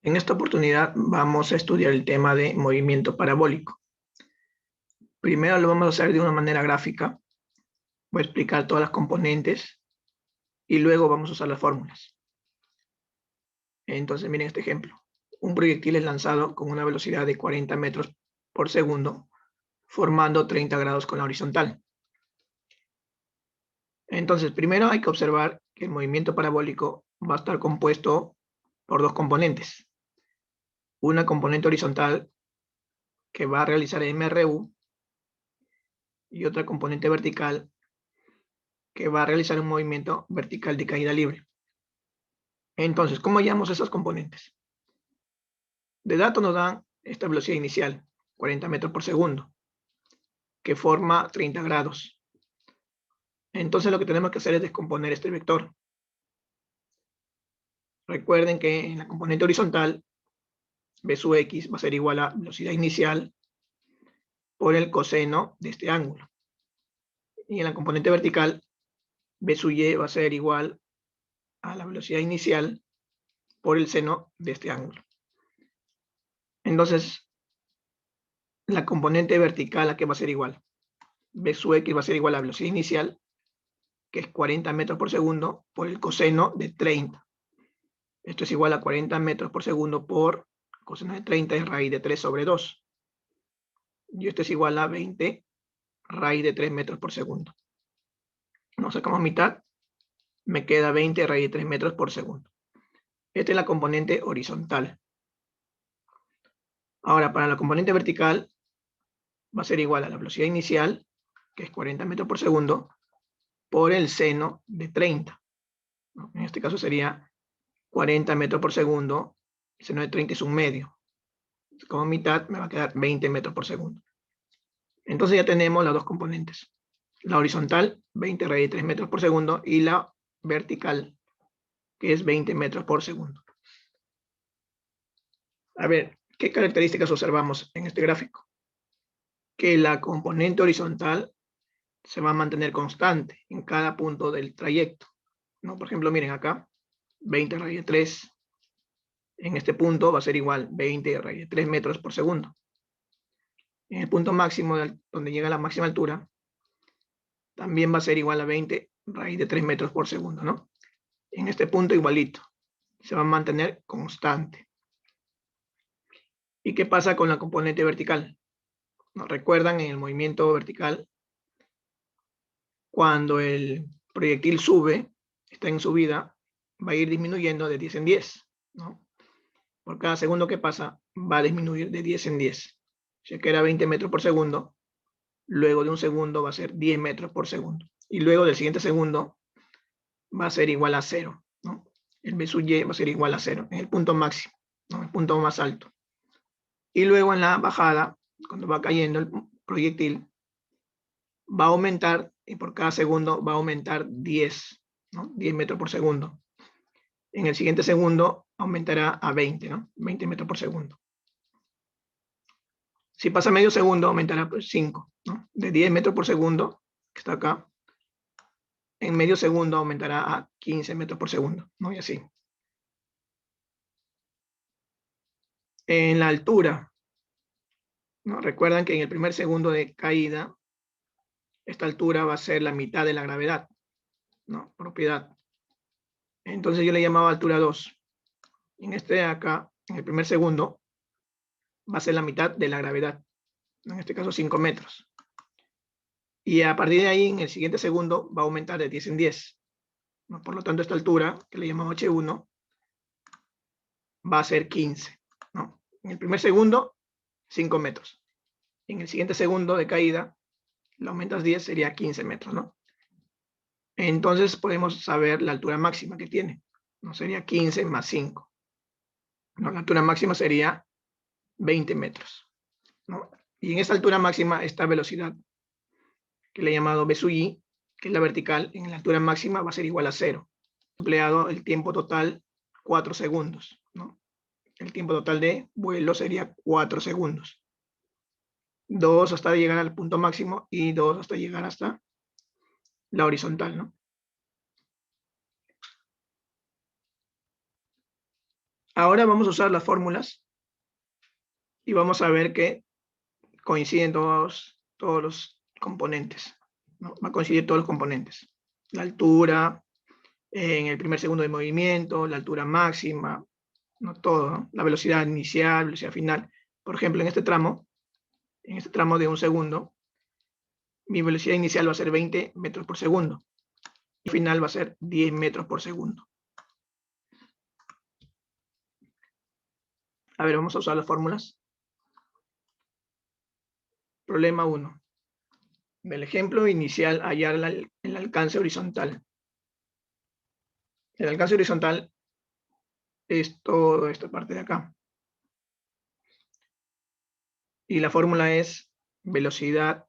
En esta oportunidad vamos a estudiar el tema de movimiento parabólico. Primero lo vamos a hacer de una manera gráfica. Voy a explicar todas las componentes y luego vamos a usar las fórmulas. Entonces miren este ejemplo. Un proyectil es lanzado con una velocidad de 40 metros por segundo, formando 30 grados con la horizontal. Entonces primero hay que observar que el movimiento parabólico va a estar compuesto por dos componentes. Una componente horizontal que va a realizar MRU y otra componente vertical que va a realizar un movimiento vertical de caída libre. Entonces, ¿cómo hallamos esas componentes? De datos nos dan esta velocidad inicial, 40 metros por segundo, que forma 30 grados. Entonces lo que tenemos que hacer es descomponer este vector. Recuerden que en la componente horizontal, B sub x va a ser igual a velocidad inicial por el coseno de este ángulo. Y en la componente vertical, B sub y va a ser igual a la velocidad inicial por el seno de este ángulo. Entonces, la componente vertical, ¿a qué va a ser igual? B sub x va a ser igual a la velocidad inicial, que es 40 metros por segundo, por el coseno de 30. Esto es igual a 40 metros por segundo por coseno de 30 es raíz de 3 sobre 2. Y esto es igual a 20 raíz de 3 metros por segundo. Nos sacamos mitad, me queda 20 raíz de 3 metros por segundo. Esta es la componente horizontal. Ahora, para la componente vertical, va a ser igual a la velocidad inicial, que es 40 metros por segundo, por el seno de 30. En este caso sería 40 metros por segundo, el seno de 30 es un medio. Como mitad me va a quedar 20 metros por segundo. Entonces ya tenemos las dos componentes. La horizontal, 20 raíz de 3 metros por segundo, y la vertical, que es 20 metros por segundo. A ver, ¿qué características observamos en este gráfico? Que la componente horizontal se va a mantener constante en cada punto del trayecto, ¿no? Por ejemplo, miren acá, 20 raíz de 3, en este punto va a ser igual 20 raíz de 3 metros por segundo. En el punto máximo, donde llega a la máxima altura, también va a ser igual a 20 raíz de 3 metros por segundo, ¿no? En este punto igualito, se va a mantener constante. ¿Y qué pasa con la componente vertical? ¿Nos recuerdan en el movimiento vertical? Cuando el proyectil sube, está en subida, va a ir disminuyendo de 10 en 10, ¿no? Por cada segundo que pasa, va a disminuir de 10 en 10. Si que era 20 metros por segundo, luego de un segundo va a ser 10 metros por segundo. Y luego del siguiente segundo va a ser igual a 0, ¿no? El B sub y va a ser igual a 0, en el punto máximo, ¿no? El punto más alto. Y luego en la bajada, cuando va cayendo el proyectil, va a aumentar, y por cada segundo va a aumentar 10, ¿no? 10 metros por segundo. En el siguiente segundo aumentará a 20, ¿no? 20 metros por segundo. Si pasa medio segundo, aumentará por 5, ¿no? De 10 metros por segundo, que está acá, en medio segundo aumentará a 15 metros por segundo, ¿no? Y así. En la altura, ¿no? Recuerdan que en el primer segundo de caída, esta altura va a ser la mitad de la gravedad, ¿no? Propiedad. Entonces yo le llamaba altura 2. En este de acá, en el primer segundo, va a ser la mitad de la gravedad. En este caso 5 metros. Y a partir de ahí, en el siguiente segundo, va a aumentar de 10 en 10. ¿No? Por lo tanto, esta altura, que le llamamos H1, va a ser 15. ¿No? En el primer segundo, 5 metros. En el siguiente segundo de caída, lo aumentas 10, sería 15 metros. ¿No? Entonces podemos saber la altura máxima que tiene. ¿No? Sería 15 más 5. ¿No? La altura máxima sería 20 metros. ¿No? Y en esta altura máxima, esta velocidad, que le he llamado B sub i, que es la vertical, en la altura máxima va a ser igual a 0. Empleado el tiempo total 4 segundos, ¿no? El tiempo total de vuelo sería 4 segundos. 2 hasta llegar al punto máximo y 2 hasta llegar hasta la horizontal, ¿no? Ahora vamos a usar las fórmulas y vamos a ver que coinciden todos los componentes, ¿no? Va a coincidir todos los componentes. La altura, en el primer segundo de movimiento, la altura máxima, no todo, ¿no? La velocidad inicial, velocidad final. Por ejemplo, en este tramo de un segundo, mi velocidad inicial va a ser 20 metros por segundo. Y final va a ser 10 metros por segundo. A ver, vamos a usar las fórmulas. Problema 1. Del ejemplo inicial, hallar el alcance horizontal. El alcance horizontal es toda esta parte de acá. Y la fórmula es velocidad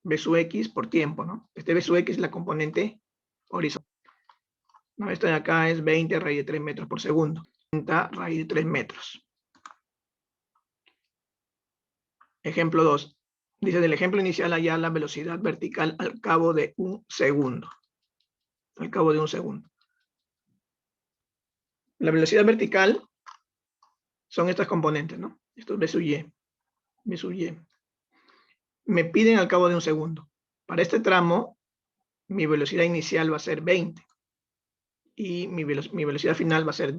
v sub x por tiempo, ¿no? Este v sub x es la componente horizontal. No, esta de acá es 20 raíz de 3 metros por segundo. 30 raíz de 3 metros. Ejemplo 2. Dice, del ejemplo inicial hallar la velocidad vertical al cabo de un segundo. Al cabo de un segundo. La velocidad vertical son estas componentes, ¿no? Esto es v sub y. V sub y. Me piden al cabo de un segundo. Para este tramo, mi velocidad inicial va a ser 20. Y mi velocidad final va a ser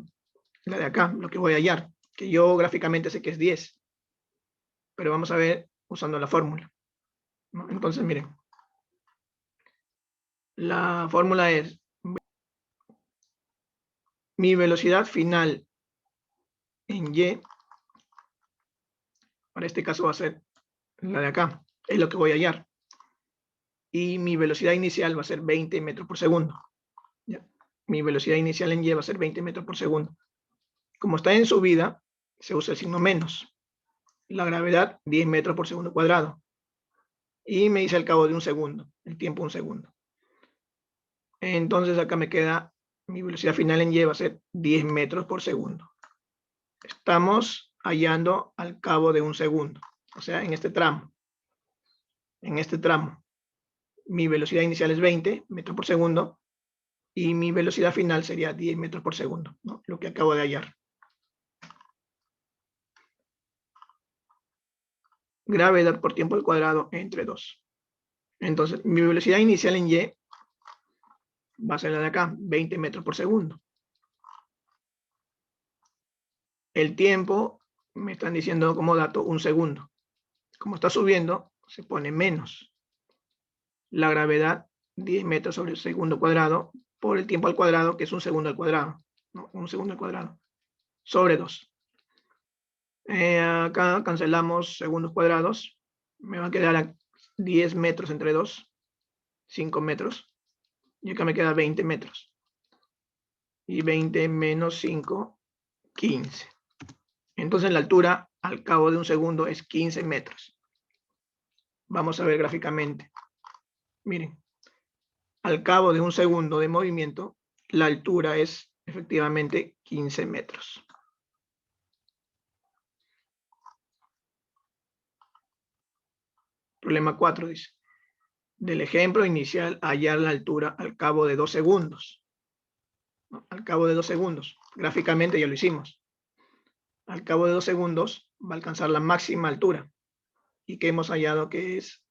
la de acá, lo que voy a hallar. Que yo gráficamente sé que es 10. Pero vamos a ver usando la fórmula, ¿no? Entonces, miren. La fórmula es mi velocidad final en y, para este caso va a ser la de acá, es lo que voy a hallar. Y mi velocidad inicial va a ser 20 metros por segundo. ¿Ya? Mi velocidad inicial en y va a ser 20 metros por segundo. Como está en subida, se usa el signo menos. La gravedad, 10 metros por segundo cuadrado. Y me dice al cabo de un segundo, el tiempo un segundo. Entonces acá me queda, mi velocidad final en y va a ser 10 metros por segundo. Estamos hallando al cabo de un segundo, o sea, en este tramo. En este tramo, mi velocidad inicial es 20 metros por segundo y mi velocidad final sería 10 metros por segundo, ¿no? Lo que acabo de hallar. Gravedad por tiempo al cuadrado entre 2. Entonces, mi velocidad inicial en y va a ser la de acá, 20 metros por segundo. El tiempo, me están diciendo como dato, un segundo. Como está subiendo, se pone menos. La gravedad, 10 metros sobre el segundo cuadrado, por el tiempo al cuadrado, que es un segundo al cuadrado. ¿No? Un segundo al cuadrado. Sobre 2. Acá cancelamos segundos cuadrados. Me va a quedar a 10 metros entre 2. 5 metros. Y acá me queda 20 metros. Y 20 menos 5, 15. Entonces la altura al cabo de un segundo es 15 metros. Vamos a ver gráficamente. Miren, al cabo de un segundo de movimiento, la altura es efectivamente 15 metros. Problema 4 dice, del ejemplo inicial, hallar la altura al cabo de 2 segundos. ¿No? Al cabo de 2 segundos. Gráficamente ya lo hicimos. Al cabo de 2 segundos va a alcanzar la máxima altura. Y que hemos hallado que es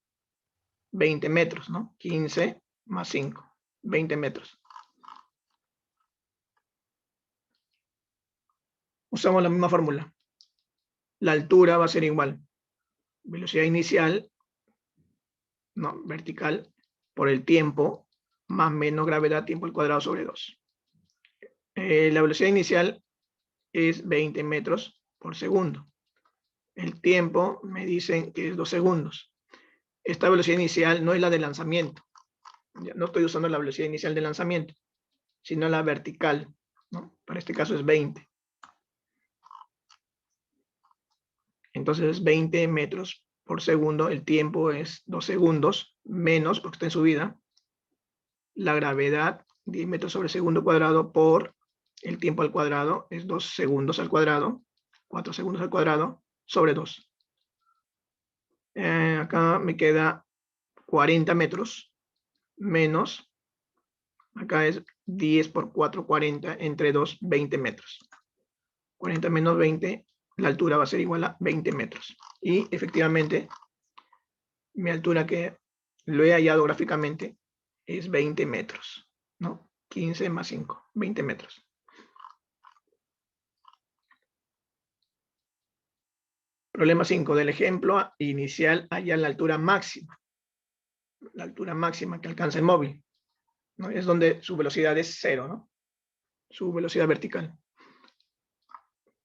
20 metros, ¿no? 15 más 5, 20 metros. Usamos la misma fórmula. La altura va a ser igual. Velocidad inicial, no, vertical, por el tiempo, más menos gravedad, tiempo al cuadrado sobre 2. La velocidad inicial es 20 metros por segundo. El tiempo me dicen que es 2 segundos. Esta velocidad inicial no es la de lanzamiento. Ya no estoy usando la velocidad inicial de lanzamiento, sino la vertical, ¿no? Para este caso es 20. Entonces es 20 metros por segundo. El tiempo es 2 segundos, menos, porque está en subida. La gravedad, 10 metros sobre segundo cuadrado por el tiempo al cuadrado, es 2 segundos al cuadrado, 4 segundos al cuadrado, sobre 2. Acá me queda 40 metros, menos, acá es 10 por 4, 40, entre 2, 20 metros. 40 menos 20, la altura va a ser igual a 20 metros. Y efectivamente, mi altura que lo he hallado gráficamente es 20 metros, ¿no? 15 más 5, 20 metros. Problema 5. Del ejemplo inicial halla la altura máxima. La altura máxima que alcanza el móvil, ¿no? Es donde su velocidad es 0, ¿no? Su velocidad vertical.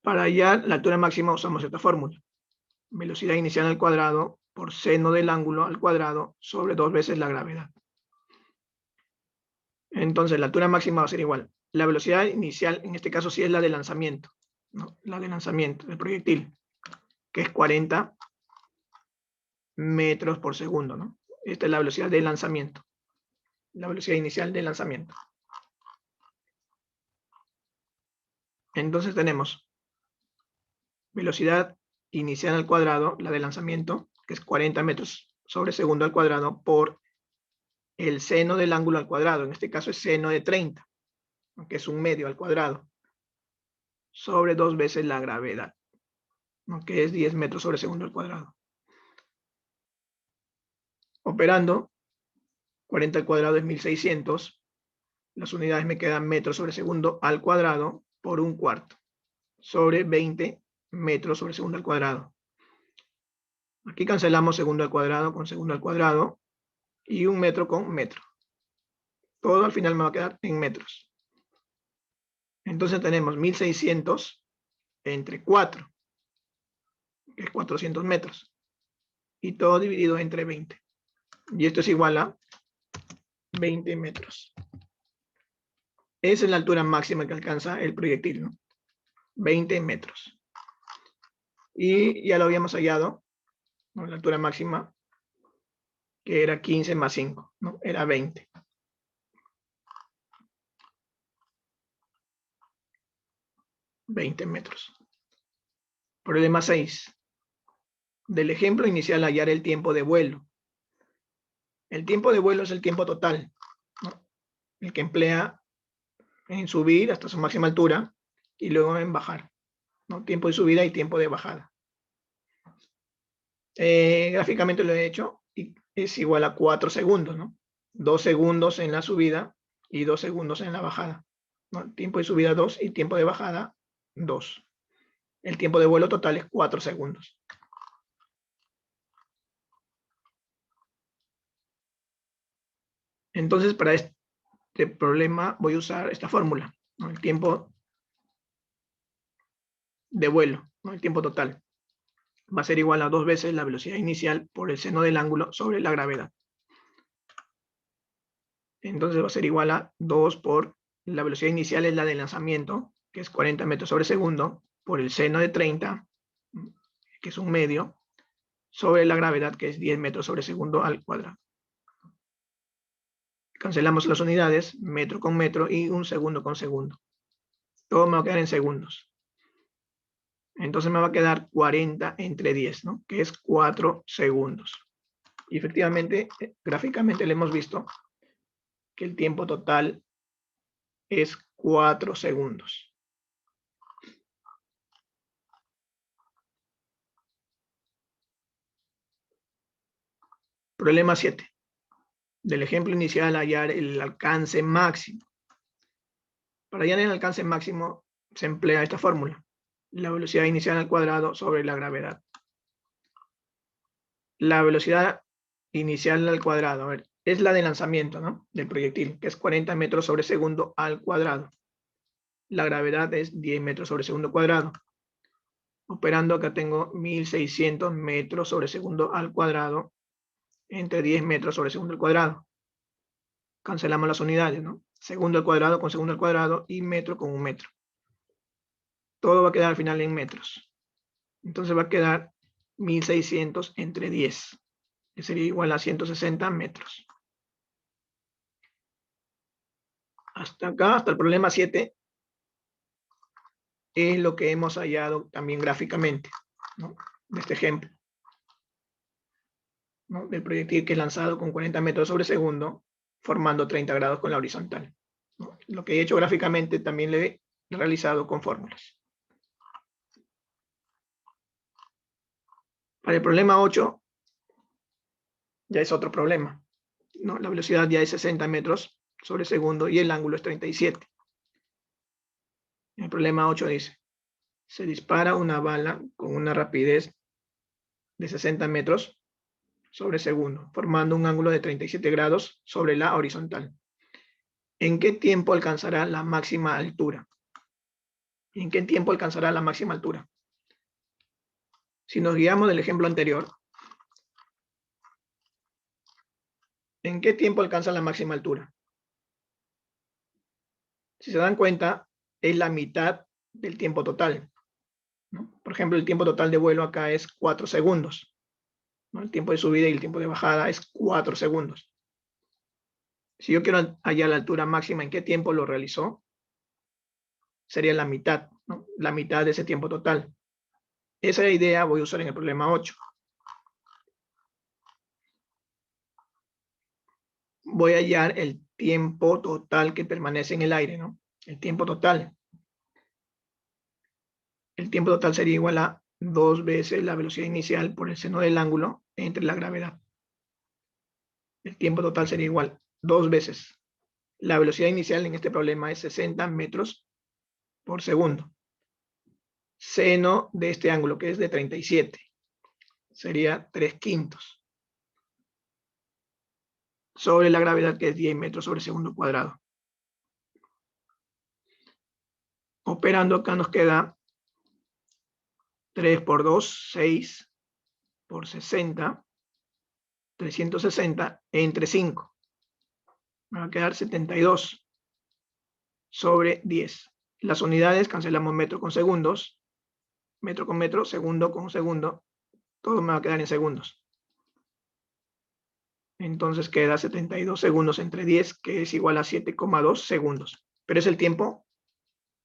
Para hallar la altura máxima usamos esta fórmula. Velocidad inicial al cuadrado por seno del ángulo al cuadrado sobre 2 veces la gravedad. Entonces, la altura máxima va a ser igual. La velocidad inicial, en este caso sí es la de lanzamiento, ¿no? La de lanzamiento del proyectil, que es 40 metros por segundo, ¿no? Esta es la velocidad de lanzamiento. La velocidad inicial de lanzamiento. Entonces tenemos velocidad inicial al cuadrado, la de lanzamiento, que es 40 metros sobre segundo al cuadrado, por el seno del ángulo al cuadrado. En este caso es seno de 30, que es un medio al cuadrado, sobre 2 veces la gravedad, ¿no? Que es 10 metros sobre segundo al cuadrado. Operando, 40 al cuadrado es 1600. Las unidades me quedan metros sobre segundo al cuadrado por un cuarto, sobre 20 metros sobre segundo al cuadrado. Aquí cancelamos segundo al cuadrado con segundo al cuadrado y un metro con metro. Todo al final me va a quedar en metros. Entonces tenemos 1600 entre 4, que es 400 metros. Y todo dividido entre 20. Y esto es igual a 20 metros. Esa es la altura máxima que alcanza el proyectil, ¿no? 20 metros. Y ya lo habíamos hallado, ¿no? La altura máxima, que era 15 más 5, ¿no? Era 20. Metros. Problema 6. Del ejemplo inicial, hallar el tiempo de vuelo. El tiempo de vuelo es el tiempo total, ¿no? El que emplea en subir hasta su máxima altura y luego en bajar, ¿no? Tiempo de subida y tiempo de bajada. Gráficamente lo he hecho y es igual a 4 segundos, ¿no? 2 segundos en la subida y 2 segundos en la bajada, ¿no? Tiempo de subida 2 y tiempo de bajada 2. El tiempo de vuelo total es 4 segundos. Entonces, para este problema voy a usar esta fórmula, ¿no? El tiempo de vuelo, ¿no? El tiempo total va a ser igual a 2 veces la velocidad inicial por el seno del ángulo sobre la gravedad. Entonces va a ser igual a 2 por la velocidad inicial, es la de lanzamiento, que es 40 metros sobre segundo, por el seno de 30, que es un medio, sobre la gravedad, que es 10 metros sobre segundo al cuadrado. Cancelamos las unidades, metro con metro y un segundo con segundo. Todo me va a quedar en segundos. Entonces me va a quedar 40 entre 10, ¿no? Que es 4 segundos. Y efectivamente, gráficamente le hemos visto que el tiempo total es 4 segundos. Problema 7. Del ejemplo inicial, hallar el alcance máximo. Para hallar el alcance máximo se emplea esta fórmula. La velocidad inicial al cuadrado sobre la gravedad. La velocidad inicial al cuadrado, a ver, es la de lanzamiento, ¿no? Del proyectil, que es 40 metros sobre segundo al cuadrado. La gravedad es 10 metros sobre segundo cuadrado. Operando acá tengo 1600 metros sobre segundo al cuadrado entre 10 metros sobre segundo al cuadrado. Cancelamos las unidades, ¿no? Segundo al cuadrado con segundo al cuadrado y metro con un metro. Todo va a quedar al final en metros. Entonces va a quedar 1600 entre 10, que sería igual a 160 metros. Hasta acá, hasta el problema 7, es lo que hemos hallado también gráficamente, ¿no? De este ejemplo, ¿no? Del proyectil que es lanzado con 40 metros sobre segundo, formando 30 grados con la horizontal, ¿no? Lo que he hecho gráficamente también lo he realizado con fórmulas. Para el problema 8, ya es otro problema, ¿no? La velocidad ya es 60 metros sobre segundo y el ángulo es 37. El problema 8 dice, se dispara una bala con una rapidez de 60 metros sobre segundo, formando un ángulo de 37 grados sobre la horizontal. ¿En qué tiempo alcanzará la máxima altura? ¿En qué tiempo alcanzará la máxima altura? Si nos guiamos del ejemplo anterior, ¿en qué tiempo alcanza la máxima altura? Si se dan cuenta, es la mitad del tiempo total, ¿no? Por ejemplo, el tiempo total de vuelo acá es 4 segundos, ¿no? El tiempo de subida y el tiempo de bajada es 4 segundos. Si yo quiero hallar la altura máxima, ¿en qué tiempo lo realizó? Sería la mitad, ¿no? La mitad de ese tiempo total. Esa idea voy a usar en el problema 8. Voy a hallar el tiempo total que permanece en el aire, ¿no? El tiempo total. El tiempo total sería igual a 2 veces la velocidad inicial por el seno del ángulo entre la gravedad. El tiempo total sería igual 2 veces. La velocidad inicial en este problema es 60 metros por segundo. Seno de este ángulo, que es de 37, sería 3/5. Sobre la gravedad, que es 10 metros sobre segundo cuadrado. Operando acá nos queda 3 por 2, 6 por 60, 360 entre 5. Me va a quedar 72 sobre 10. Las unidades cancelamos metro con segundos, metro con metro, segundo con segundo. Todo me va a quedar en segundos. Entonces queda 72 segundos entre 10, que es igual a 7,2 segundos. Pero es el tiempo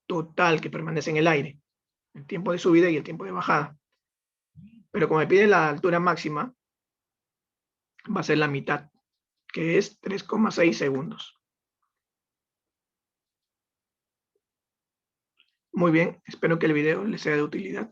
total que permanece en el aire. El tiempo de subida y el tiempo de bajada. Pero como me pide la altura máxima, va a ser la mitad, que es 3,6 segundos. Muy bien, espero que el video les sea de utilidad.